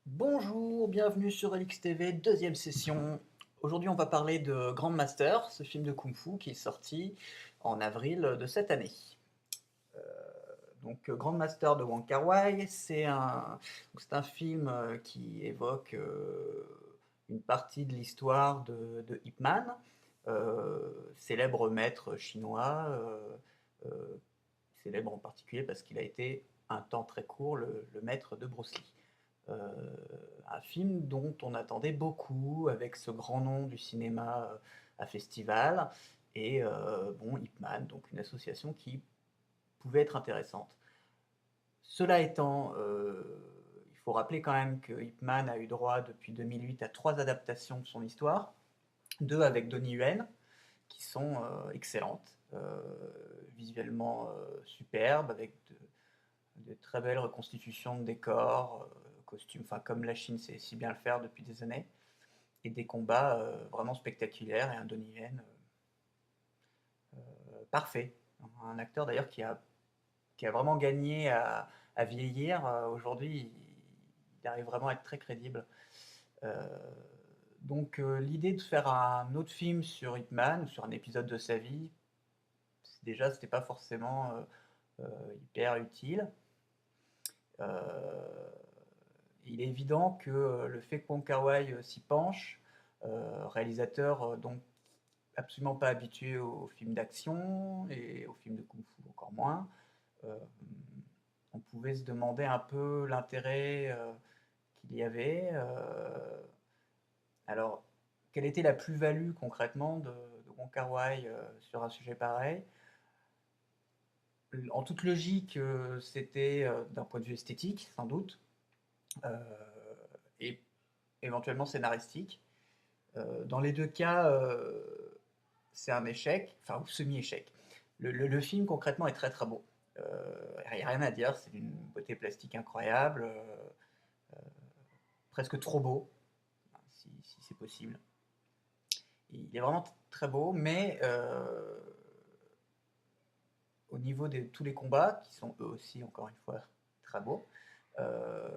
Bonjour, bienvenue sur Elix TV, deuxième session. Aujourd'hui, on va parler de Grandmaster, ce film de Kung-Fu qui est sorti en avril de cette année. Grandmaster de Wong Kar-wai, c'est un film qui évoque une partie de l'histoire de Ip Man, célèbre maître chinois, célèbre en particulier parce qu'il a été un temps très court le maître de Bruce Lee. Un film dont on attendait beaucoup, avec ce grand nom du cinéma à festival, et bon, Ip Man, donc une association qui pouvait être intéressante. Cela étant, il faut rappeler quand même que Ip Man a eu droit depuis 2008 à 3 adaptations de son histoire, 2 avec Donnie Yen, qui sont excellentes, visuellement superbes, avec de très belles reconstitutions de décors, costumes, enfin comme la Chine sait si bien le faire depuis des années, et des combats vraiment spectaculaires et un Donnie Yen parfait. Un acteur d'ailleurs qui a vraiment gagné à vieillir. Aujourd'hui, il arrive vraiment à être très crédible. Euh, L'idée de faire un autre film sur Ip Man, ou sur un épisode de sa vie, déjà c'était pas forcément hyper utile. Euh, il est évident que le fait que Wong Kar-wai s'y penche, réalisateur donc absolument pas habitué aux films d'action et aux films de kung-fu encore moins, euh, on pouvait se demander un peu l'intérêt qu'il y avait. Alors, quelle était la plus-value concrètement de Wong Kar-wai sur un sujet pareil? En toute logique, c'était d'un point de vue esthétique, sans doute, euh, et éventuellement scénaristique. Dans les deux cas, c'est un échec, enfin, ou semi-échec. Le film, concrètement, est très très beau. Il n'y a rien à dire, c'est d'une beauté plastique incroyable, presque trop beau, si c'est possible. Il est vraiment très beau, mais au niveau de tous les combats, qui sont eux aussi, encore une fois, très beaux, euh,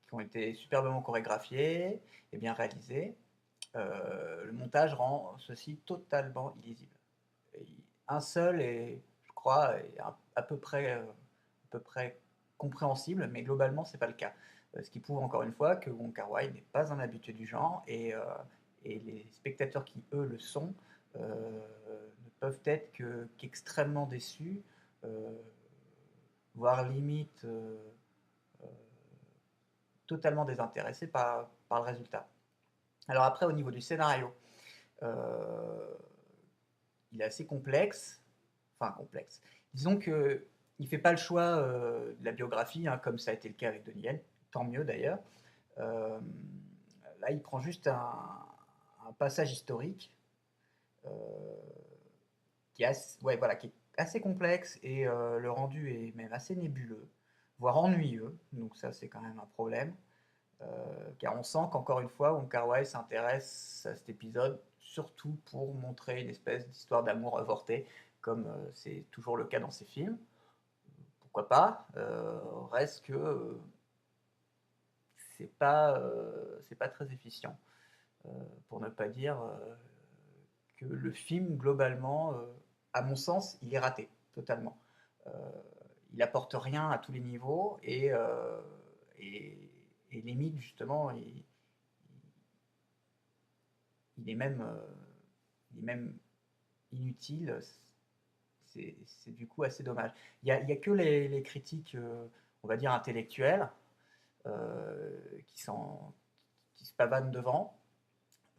qui ont été superbement chorégraphiés et bien réalisés, le montage rend ceci totalement illisible. Et un seul est, je crois, est à peu près compréhensible, mais globalement, c'est pas le cas. Ce qui prouve encore une fois que Wong Kar-wai n'est pas un habitué du genre, et les spectateurs qui, eux, le sont, ne peuvent être qu'extrêmement déçus, euh, voire limite totalement désintéressés par le résultat. Alors après, au niveau du scénario, euh, il est assez complexe, enfin complexe. Disons que il fait pas le choix de la biographie, hein, comme ça a été le cas avec Donnie Yen, tant mieux d'ailleurs. Euh, Là, il prend juste un passage historique euh, ouais, voilà, qui est assez complexe, et le rendu est même assez nébuleux, voire ennuyeux. Donc ça, c'est quand même un problème. Car on sent qu'encore une fois, Wong Kar-wai s'intéresse à cet épisode surtout pour montrer une espèce d'histoire d'amour avortée, comme c'est toujours le cas dans ses films. Pourquoi pas? Reste que c'est pas très efficient, euh, pour ne pas dire que le film globalement, à mon sens, il est raté totalement. Euh, il apporte rien à tous les niveaux, et, et limite justement, il est même inutile. C'est du coup assez dommage. Il y a que les critiques, on va dire intellectuelles, qui se pavanent devant.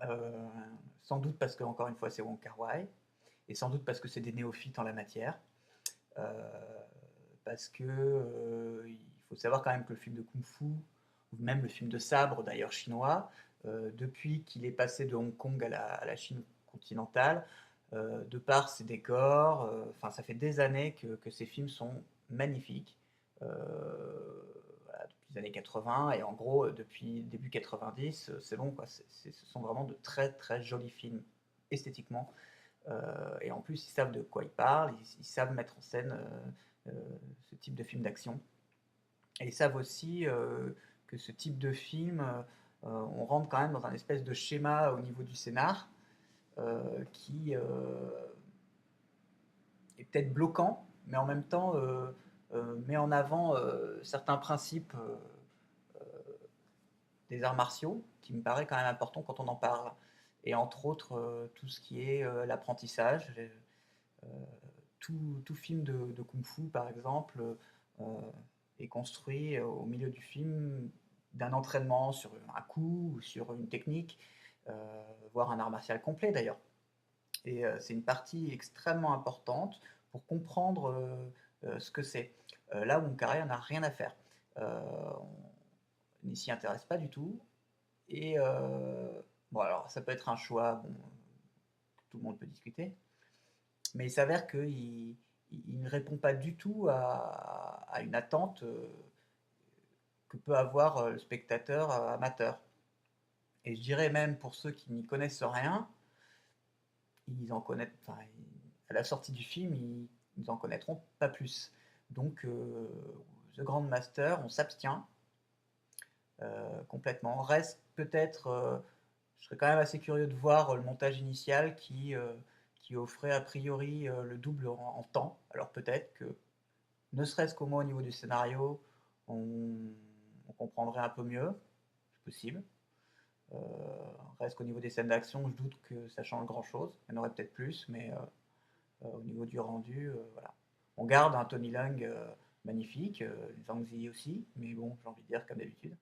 Euh, Sans doute parce que, encore une fois, c'est Wong Kar-wai, et sans doute parce que c'est des néophytes en la matière. Euh, Parce que il faut savoir quand même que le film de kung-fu, ou même le film de sabre d'ailleurs chinois, depuis qu'il est passé de Hong Kong à la Chine continentale, de par ses décors, enfin ça fait des années que ces films sont magnifiques. Voilà, depuis les années 80, et en gros depuis début 90, c'est bon quoi. Ce sont vraiment de très très jolis films esthétiquement, et en plus ils savent de quoi ils parlent, ils savent mettre en scène ce type de film d'action. Et ils savent aussi que ce type de film, on rentre quand même dans un espèce de schéma au niveau du scénar qui est peut-être bloquant, mais en même temps met en avant certains principes des arts martiaux qui me paraît quand même important quand on en parle. Et entre autres, tout ce qui est l'apprentissage. Tout film de kung-fu, par exemple, euh, est construit au milieu du film d'un entraînement sur un coup ou sur une technique, voire un art martial complet d'ailleurs. Et c'est une partie extrêmement importante pour comprendre ce que c'est. Là où mon carré n'a rien à faire. On n'y s'y intéresse pas du tout. Et bon, alors ça peut être un choix, bon, tout le monde peut discuter, mais il s'avère qu'il ne répond pas du tout à une attente que peut avoir le spectateur amateur. Et je dirais même pour ceux qui n'y connaissent rien, ils en connaissent, enfin, à la sortie du film, ils en connaîtront pas plus. Donc, The Grand Master, on s'abstient complètement. Reste peut-être, je serais quand même assez curieux de voir le montage initial qui offrait a priori le double en temps. Alors peut-être que, ne serait-ce qu'au moins au niveau du scénario, on, on comprendrait un peu mieux, c'est possible. Euh, Reste qu'au niveau des scènes d'action, je doute que ça change grand-chose. Il y en aurait peut-être plus, mais au niveau du rendu, voilà. On garde un Tony Leung magnifique, Zhang Ziyi aussi, mais bon, j'ai envie de dire comme d'habitude.